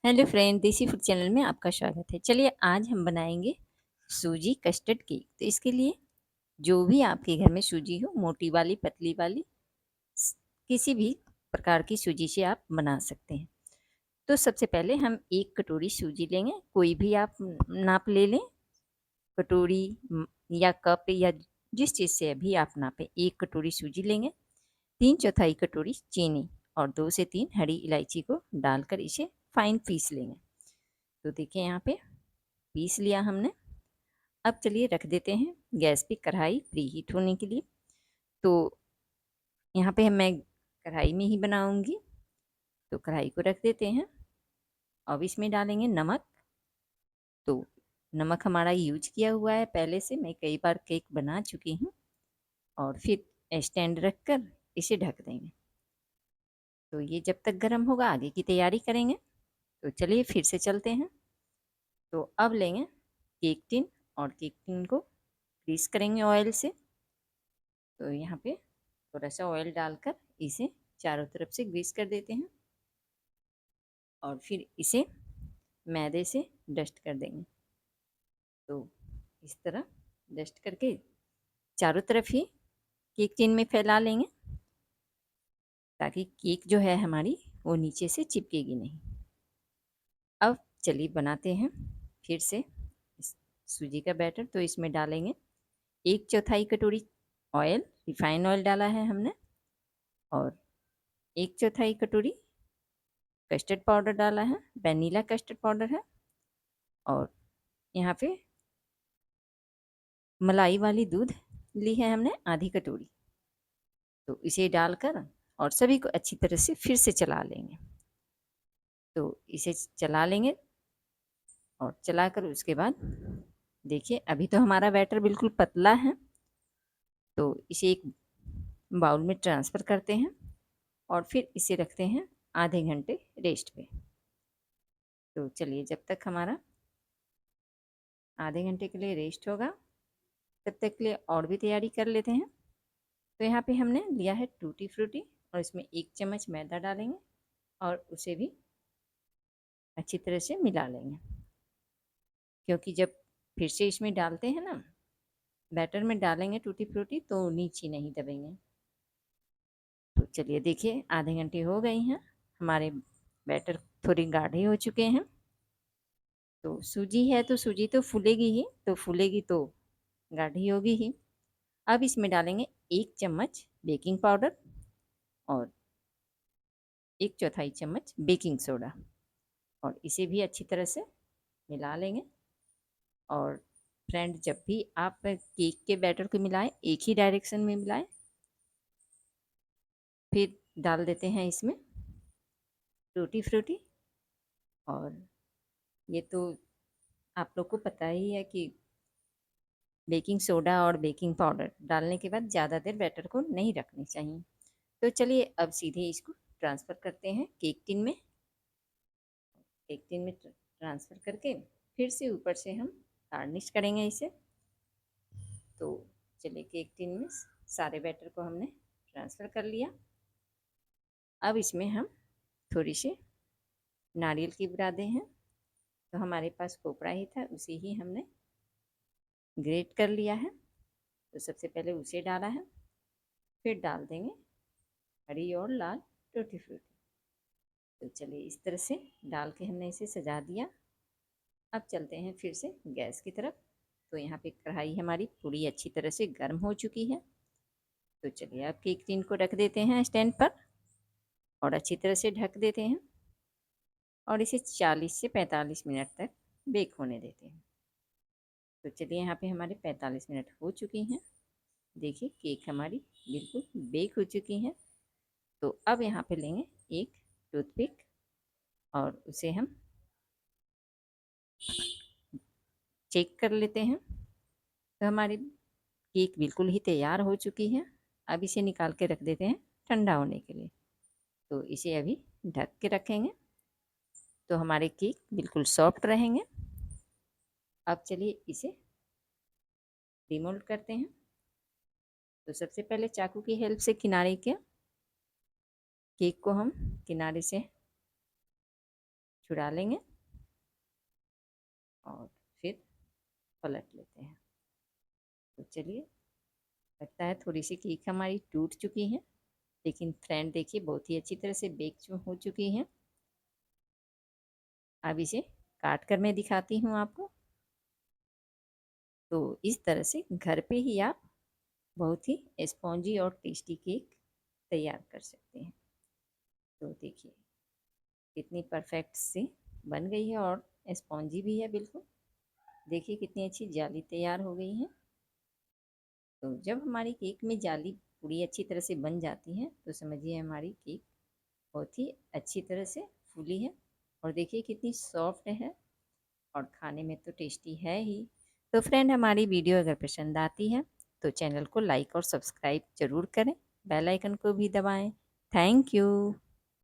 Hello friend, देसी food channel में आपका स्वागत है। चलिए आज हम बनाएंगे सूजी कस्टर्ड केक। तो इसके लिए जो भी आपके घर में सूजी हो, मोटी वाली पतली वाली, किसी भी प्रकार की सूजी से आप बना सकते हैं। तो सबसे पहले हम एक कटोरी सूजी लेंगे। कोई भी आप नाप ले लें, कटोरी या कप या जिस चीज़ से अभी आप नापें। एक कटोरी सूजी लेंगे, 3/4 कटोरी चीनी और 2 से 3 हरी इलायची को डालकर इसे फाइन पीस लेंगे। तो देखिए यहाँ पे पीस लिया हमने। अब चलिए रख देते हैं गैस पे कढ़ाई प्री हीट होने के लिए। तो यहाँ पे मैं कढ़ाई में ही बनाऊंगी, तो कढ़ाई को रख देते हैं। अब इसमें डालेंगे नमक। तो नमक हमारा यूज किया हुआ है, पहले से मैं कई बार केक बना चुकी हूँ। और फिर स्टैंड रख कर इसे ढक देंगे। तो ये जब तक गर्म होगा आगे की तैयारी करेंगे। तो चलिए फिर से चलते हैं। तो अब लेंगे केक टिन और केक टिन को ग्रीस करेंगे ऑयल से। तो यहाँ पे थोड़ा सा ऑयल डालकर इसे चारों तरफ से ग्रीस कर देते हैं और फिर इसे मैदे से डस्ट कर देंगे। तो इस तरह डस्ट करके चारों तरफ ही केक टिन में फैला लेंगे, ताकि केक जो है हमारी वो नीचे से चिपकेगी नहीं। अब चलिए बनाते हैं फिर से इस सूजी का बैटर। तो इसमें डालेंगे 1/4 कटोरी ऑयल, रिफाइंड ऑयल डाला है हमने, और 1/4 कटोरी कस्टर्ड पाउडर डाला है, वनीला कस्टर्ड पाउडर है। और यहाँ पे मलाई वाली दूध ली है हमने आधी कटोरी। तो इसे डालकर और सभी को अच्छी तरह से फिर से चला लेंगे। तो इसे चला लेंगे और चलाकर उसके बाद देखिए अभी तो हमारा बैटर बिल्कुल पतला है। तो इसे एक बाउल में ट्रांसफ़र करते हैं और फिर इसे रखते हैं आधे घंटे रेस्ट पे। तो चलिए जब तक हमारा आधे घंटे के लिए रेस्ट होगा, तब तक के लिए और भी तैयारी कर लेते हैं। तो यहाँ पे हमने लिया है टूटी फ्रूटी और इसमें 1 चम्मच मैदा डालेंगे और उसे भी अच्छी तरह से मिला लेंगे, क्योंकि जब फिर से इसमें डालते हैं ना, बैटर में डालेंगे टूटी फ्रूटी तो नीचे नहीं दबेंगे। तो चलिए देखिए आधे घंटे हो गई हैं, हमारे बैटर थोड़ी गाढ़े हो चुके हैं। तो सूजी है तो सूजी तो फूलेगी ही, तो फूलेगी तो गाढ़ी होगी ही। अब इसमें डालेंगे 1 चम्मच बेकिंग पाउडर और 1/4 चम्मच बेकिंग सोडा और इसे भी अच्छी तरह से मिला लेंगे। और फ्रेंड, जब भी आप केक के बैटर को मिलाएं, एक ही डायरेक्शन में मिलाएं। फिर डाल देते हैं इसमें टूटी फ्रूटी। और ये तो आप लोग को पता ही है कि बेकिंग सोडा और बेकिंग पाउडर डालने के बाद ज़्यादा देर बैटर को नहीं रखनी चाहिए। तो चलिए अब सीधे इसको ट्रांसफ़र करते हैं केक टिन में। केक टिन में ट्रांसफ़र करके फिर से ऊपर से हम गार्निश करेंगे इसे। तो चलिए केक टिन में सारे बैटर को हमने ट्रांसफ़र कर लिया। अब इसमें हम थोड़ी सी नारियल की बुरादे हैं, तो हमारे पास कोपरा ही था, उसे ही हमने ग्रेट कर लिया है। तो सबसे पहले उसे डाला है, फिर डाल देंगे हरी और लाल टूटी फ्रूटी। तो चलिए इस तरह से डाल के हमने इसे सजा दिया। अब चलते हैं फिर से गैस की तरफ। तो यहाँ पे कढ़ाई हमारी पूरी अच्छी तरह से गर्म हो चुकी है। तो चलिए अब केक टिन को रख देते हैं स्टैंड पर और अच्छी तरह से ढक देते हैं और इसे 40 से 45 मिनट तक बेक होने देते हैं। तो चलिए यहाँ पे हमारे 45 मिनट हो चुकी हैं। देखिए केक हमारी बिल्कुल बेक हो चुकी हैं। तो अब यहाँ पे लेंगे एक टूथपिक और उसे हम चेक कर लेते हैं। तो हमारी केक बिल्कुल ही तैयार हो चुकी है। अब इसे निकाल के रख देते हैं ठंडा होने के लिए। तो इसे अभी ढक के रखेंगे, तो हमारे केक बिल्कुल सॉफ्ट रहेंगे। अब चलिए इसे डिमोल्ड करते हैं। तो सबसे पहले चाकू की हेल्प से किनारे के केक को हम किनारे से चुरा लेंगे और फिर पलट लेते हैं। तो चलिए, लगता है थोड़ी सी केक हमारी टूट चुकी है, लेकिन फ्रेंड देखिए बहुत ही अच्छी तरह से बेक हो चुकी हैं। अब इसे काट कर मैं दिखाती हूँ आपको। तो इस तरह से घर पे ही आप बहुत ही स्पॉन्जी और टेस्टी केक तैयार कर सकते हैं। तो देखिए कितनी परफेक्ट सी बन गई है और स्पॉन्जी भी है बिल्कुल। देखिए कितनी अच्छी जाली तैयार हो गई है। तो जब हमारी केक में जाली पूरी अच्छी तरह से बन जाती है तो समझिए हमारी केक बहुत ही अच्छी तरह से फूली है। और देखिए कितनी सॉफ्ट है और खाने में तो टेस्टी है ही। तो फ्रेंड, हमारी वीडियो अगर पसंद आती है तो चैनल को लाइक और सब्सक्राइब ज़रूर करें, बेल आइकन को भी दबाएं। Thank you.